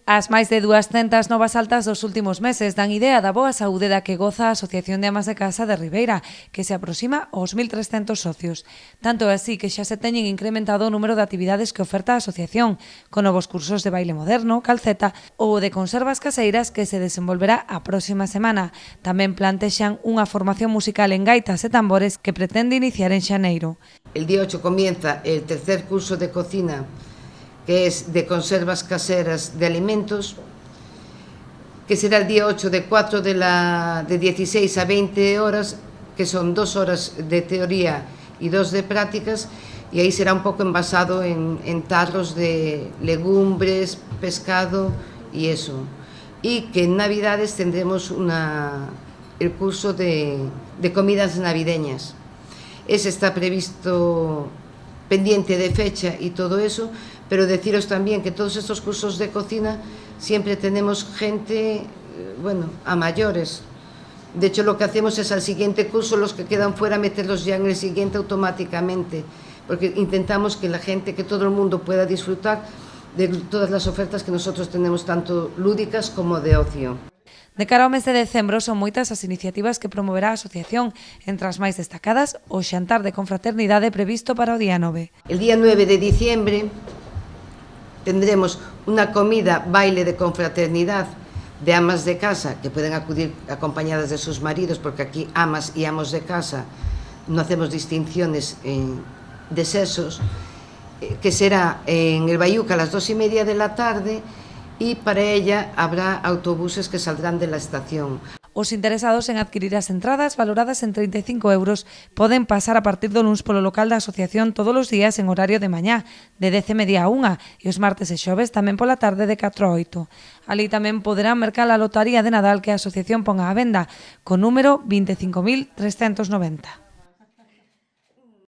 As máis de 200 novas altas dos últimos meses dan idea da boa saúde da que goza a Asociación de Amas de Casa de Ribeira, que se aproxima aos 1.300 socios. Tanto é así que xa se teñen incrementado o número de actividades que oferta a asociación, con novos cursos de baile moderno, calceta ou de conservas caseiras que se desenvolverá a próxima semana. Tamén plantexan unha formación musical en gaitas e tambores que pretende iniciar en xaneiro. El día 8 comienza el tercer curso de cocina, que es de conservas caseras de alimentos, que será el día 8 de 16 a 20 horas, que son 2 horas de teoría y 2 de prácticas, y ahí será un poco envasado en tarros de legumbres, pescado y eso. Y que en Navidades tendremos el curso de comidas navideñas. Ese está previsto pendiente de fecha y todo eso, pero deciros también que todos estos cursos de cocina siempre tenemos gente, bueno, a mayores. De hecho, lo que hacemos es al siguiente curso, los que quedan fuera, meterlos ya en el siguiente automáticamente, porque intentamos que la gente, que todo el mundo pueda disfrutar de todas las ofertas que nosotros tenemos, tanto lúdicas como de ocio. De cara ao mes de decembro son moitas as iniciativas que promoverá a asociación, entre as máis destacadas o xantar de confraternidade previsto para o día 9. El día 9 de diciembre tendremos una comida baile de confraternidad de amas de casa, que pueden acudir acompañadas de sus maridos, porque aquí amas y amos de casa no hacemos distinciones de sexos, que será en el Bayuca a las 2:30 de la tarde, y para ella habrá autobuses que saldrán de la estación. Os interesados en adquirir as entradas, valoradas en 35 €, poden pasar a partir do luns polo local da asociación todos os días en horario de mañá, de 10:30 a 1, e os martes e xoves tamén pola tarde de 4 a 8. Alí tamén poderán mercar a lotaría de Nadal que a asociación ponga á venda, con número 25.390.